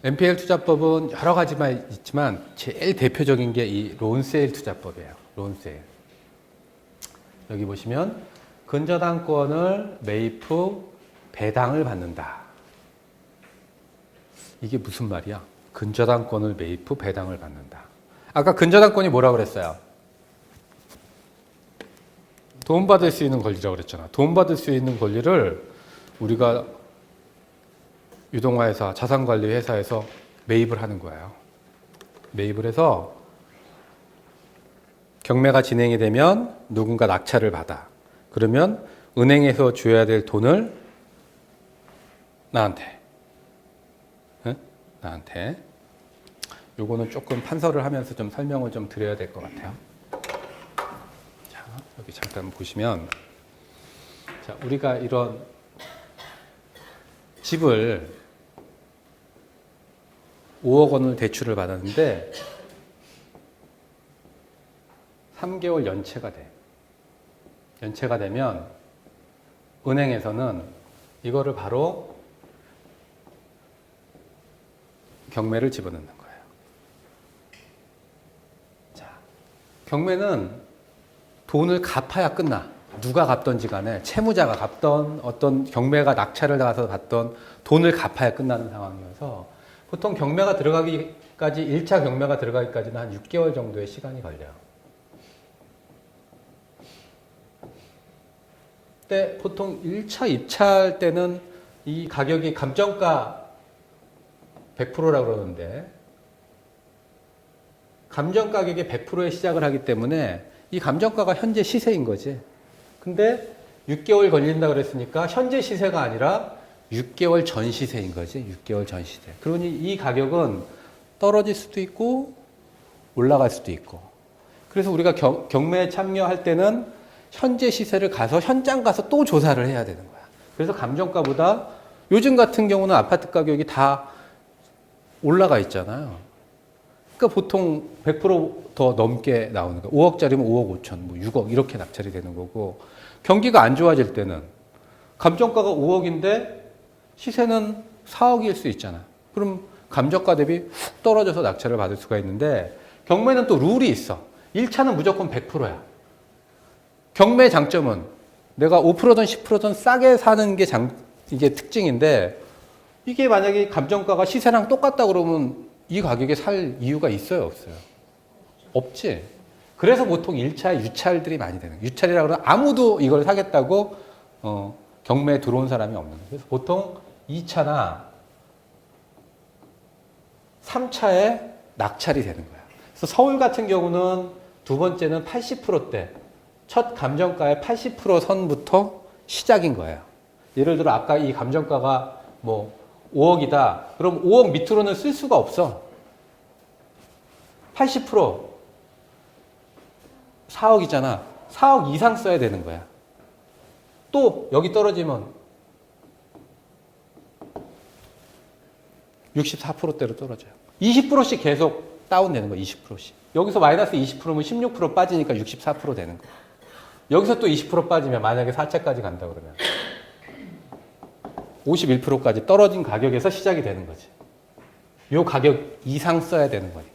NPL 투자법은 여러 가지가 있지만 제일 대표적인 게 이 론세일 투자법이에요. 론세일. 여기 보시면 근저당권을 매입 후 배당을 받는다. 이게 무슨 말이야? 근저당권을 매입 후 배당을 받는다. 아까 근저당권이 뭐라고 그랬어요? 도움받을 수 있는 권리라고 그랬잖아. 도움받을 수 있는 권리를 우리가 유동화회사, 자산관리회사에서 매입을 하는 거예요. 매입을 해서 경매가 진행이 되면 누군가 낙찰을 받아. 그러면 은행에서 줘야 될 돈을 나한테. 응? 나한테. 요거는 조금 판서를 하면서 좀 설명을 좀 드려야 될 것 같아요. 자, 여기 잠깐 보시면, 자, 우리가 이런 집을 5억 원을 대출을 받았는데 3개월 연체가 돼. 연체가 되면 은행에서는 이거를 바로 경매를 집어넣는 거예요. 자, 경매는 돈을 갚아야 끝나. 누가 갚던지 간에 채무자가 갚던 어떤 경매가 낙찰을 가서 받던 돈을 갚아야 끝나는 상황이어서 보통 경매가 들어가기까지 1차 경매가 들어가기까지는 한 6개월 정도의 시간이 걸려요. 근데 보통 1차 입찰 때는 이 가격이 감정가 100%라고 그러는데 감정 가격의 100%에 시작을 하기 때문에 이 감정가가 현재 시세인 거지. 근데 6개월 걸린다 그랬으니까 현재 시세가 아니라 6개월 전 시세인 거지. 6개월 전 시세. 그러니 이 가격은 떨어질 수도 있고 올라갈 수도 있고. 그래서 우리가 경매에 참여할 때는 현재 시세를 가서 현장 가서 또 조사를 해야 되는 거야. 그래서 감정가보다 요즘 같은 경우는 아파트 가격이 다 올라가 있잖아요. 그러니까 보통 100% 더 넘게 나오는 거예요. 5억짜리면 5억 5천, 뭐 6억 이렇게 낙찰이 되는 거고 경기가 안 좋아질 때는 감정가가 5억인데 시세는 4억일 수 있잖아. 그럼 감정가 대비 훅 떨어져서 낙찰을 받을 수가 있는데 경매는 또 룰이 있어. 1차는 무조건 100%야. 경매의 장점은 내가 5%든 10%든 싸게 사는 게 이게 특징인데 이게 만약에 감정가가 시세랑 똑같다 그러면 이 가격에 살 이유가 있어요, 없어요? 없지. 그래서 보통 1차에 유찰들이 많이 되는 거예요. 유찰이라고 하면 아무도 이걸 사겠다고 경매에 들어온 사람이 없는 거예요. 그래서 보통 2차나 3차에 낙찰이 되는 거예요. 그래서 서울 같은 경우는 두 번째는 80%대, 첫 감정가의 80% 선부터 시작인 거예요. 예를 들어 아까 이 감정가가 뭐 5억이다. 그럼 5억 밑으로는 쓸 수가 없어. 80% 4억이잖아. 4억 이상 써야 되는 거야. 또 여기 떨어지면 64%대로 떨어져요. 20%씩 계속 다운되는 거야. 20%씩. 여기서 마이너스 20%면 16% 빠지니까 64% 되는 거야. 여기서 또 20% 빠지면 만약에 4차까지 간다 그러면 51%까지 떨어진 가격에서 시작이 되는 거지. 요 가격 이상 써야 되는 거니까.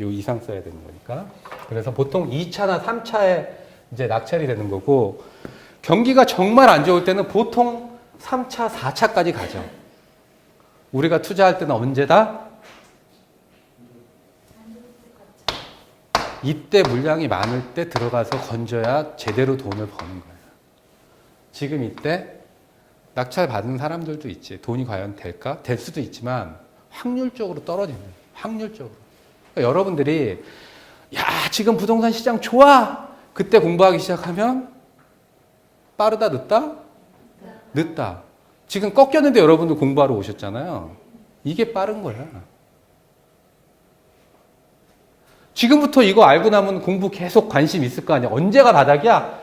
요 이상 써야 되는 거니까. 그래서 보통 2차나 3차에 이제 낙찰이 되는 거고, 경기가 정말 안 좋을 때는 보통 3차, 4차까지 가죠. 우리가 투자할 때는 언제다? 이때 물량이 많을 때 들어가서 건져야 제대로 돈을 버는 거예요. 지금 이때 낙찰 받은 사람들도 있지. 돈이 과연 될까? 될 수도 있지만 확률적으로 떨어지는 거예요. 확률적으로. 그러니까 여러분들이 야 지금 부동산 시장 좋아. 그때 공부하기 시작하면 빠르다 늦다? 늦다. 지금 꺾였는데 여러분도 공부하러 오셨잖아요. 이게 빠른 거야. 지금부터 이거 알고 나면 공부 계속 관심 있을 거 아니야. 언제가 바닥이야?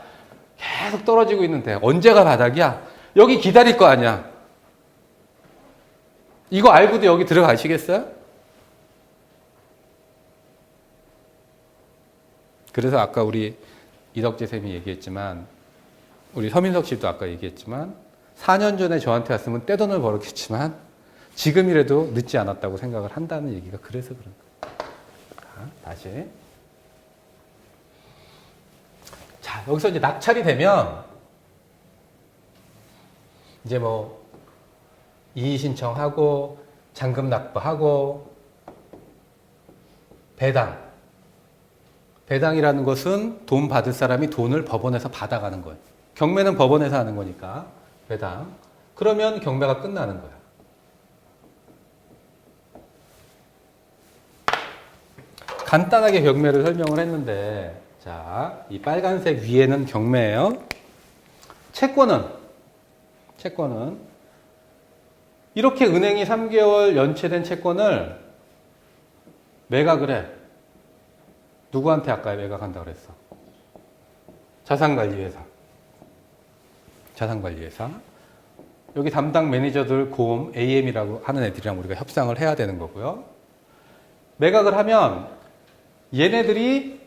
계속 떨어지고 있는데 언제가 바닥이야? 여기 기다릴 거 아니야. 이거 알고도 여기 들어가시겠어요? 그래서 아까 우리 이덕재 쌤이 얘기했지만 우리 서민석 씨도 아까 얘기했지만 4년 전에 저한테 왔으면 떼돈을 벌었겠지만 지금이라도 늦지 않았다고 생각을 한다는 얘기가 그래서 그런 거예요. 자, 다시. 자, 여기서 이제 낙찰이 되면 이제 뭐 이의 신청하고 잔금 납부하고 배당이라는 것은 돈 받을 사람이 돈을 법원에서 받아가는 거예요. 경매는 법원에서 하는 거니까 배당. 그러면 경매가 끝나는 거야. 간단하게 경매를 설명을 했는데, 자, 이 빨간색 위에는 경매예요. 채권은 이렇게 은행이 3개월 연체된 채권을 매각을 해. 누구한테 아까 매각한다고 그랬어? 자산관리회사. 여기 담당 매니저들 고음 AM이라고 하는 애들이랑 우리가 협상을 해야 되는 거고요. 매각을 하면 얘네들이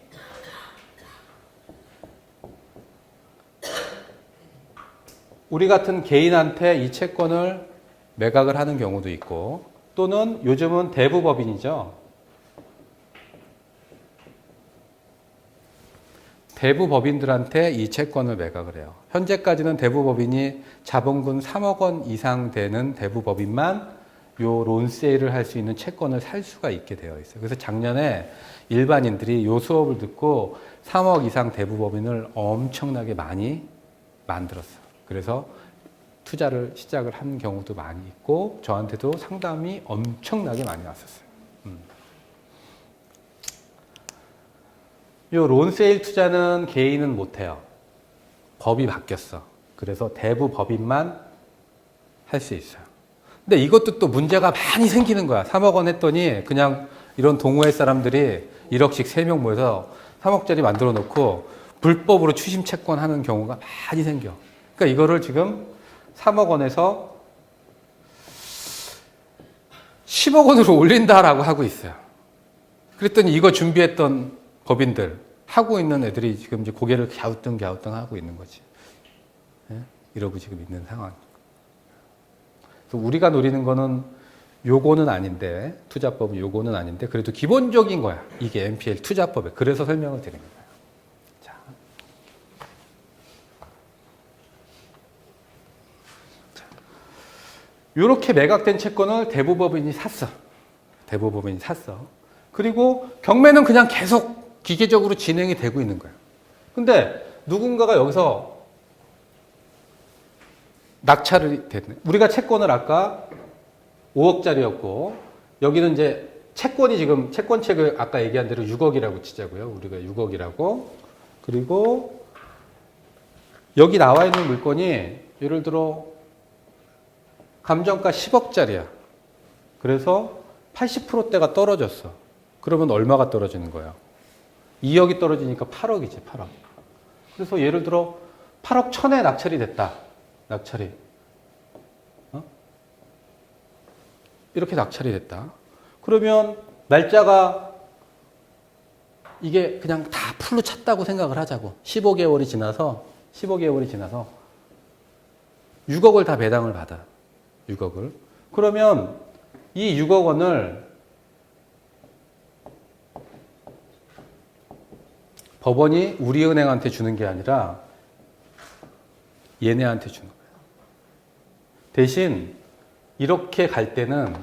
우리 같은 개인한테 이 채권을 매각을 하는 경우도 있고, 또는 요즘은 대부법인이죠. 대부법인들한테 이 채권을 매각을 해요. 현재까지는 대부법인이 자본금 3억 원 이상 되는 대부법인만 요 론세일을 할 수 있는 채권을 살 수가 있게 되어 있어요. 그래서 작년에 일반인들이 요 수업을 듣고 3억 이상 대부법인을 엄청나게 많이 만들었어요. 그래서 투자를 시작을 한 경우도 많이 있고, 저한테도 상담이 엄청나게 많이 왔었어요. 요 론세일 투자는 개인은 못해요. 법이 바뀌었어. 그래서 대부법인만 할 수 있어요. 근데 이것도 또 문제가 많이 생기는 거야. 3억 원 했더니 그냥 이런 동호회 사람들이 1억씩 3명 모여서 3억짜리 만들어 놓고 불법으로 추심 채권 하는 경우가 많이 생겨. 그러니까 이거를 지금 3억 원에서 10억 원으로 올린다라고 하고 있어요. 그랬더니 이거 준비했던 법인들 하고 있는 애들이 지금 이제 고개를 갸우뚱 하고 있는 거지. 예? 이러고 지금 있는 상황. 그래서 우리가 노리는 거는 요거는 아닌데, 투자법은 요거는 아닌데, 그래도 기본적인 거야. 이게 NPL 투자법에. 그래서 설명을 드리는 거예요. 자. 요렇게 매각된 채권을 대부법인이 샀어. 그리고 경매는 그냥 계속 기계적으로 진행이 되고 있는 거예요. 근데 누군가가 여기서 낙찰이 됐네. 우리가 채권을 아까 5억짜리였고, 여기는 이제 채권이 지금, 채권책을 아까 얘기한 대로 6억이라고 치자고요. 우리가 6억이라고. 그리고 여기 나와 있는 물건이 예를 들어 감정가 10억짜리야. 그래서 80%대가 떨어졌어. 그러면 얼마가 떨어지는 거야? 2억이 떨어지니까 8억이지, 8억. 그래서 예를 들어 8억 1천에 낙찰이 됐다. 이렇게 낙찰이 됐다. 그러면 날짜가 이게 그냥 다 풀로 찼다고 생각을 하자고. 15개월이 지나서 6억을 다 배당을 받아. 6억을. 그러면 이 6억 원을 법원이 우리은행한테 주는 게 아니라 얘네한테 주는 거예요. 대신 이렇게 갈 때는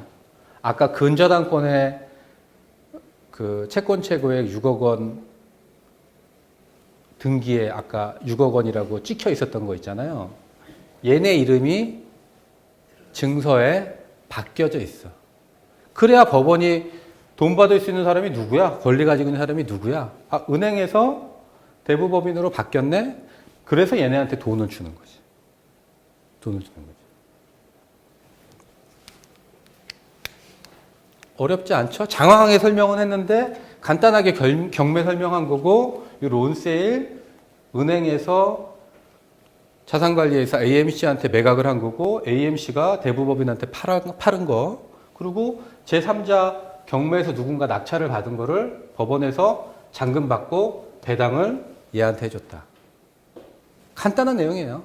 아까 근저당권의 그 채권 최고액 6억 원 등기에 아까 6억 원이라고 찍혀 있었던 거 있잖아요. 얘네 이름이 증서에 바뀌어져 있어. 그래야 법원이 돈 받을 수 있는 사람이 누구야? 권리 가지고 있는 사람이 누구야? 아, 은행에서 대부법인으로 바뀌었네? 그래서 얘네한테 돈을 주는 거지. 어렵지 않죠? 장황하게 설명은 했는데 간단하게 경매 설명한 거고, 이 론세일 은행에서 자산관리회사 AMC한테 매각을 한 거고, AMC가 대부법인한테 팔은 거, 그리고 제3자 경매에서 누군가 낙찰을 받은 거를 법원에서 잔금 받고 배당을 얘한테 해줬다. 간단한 내용이에요.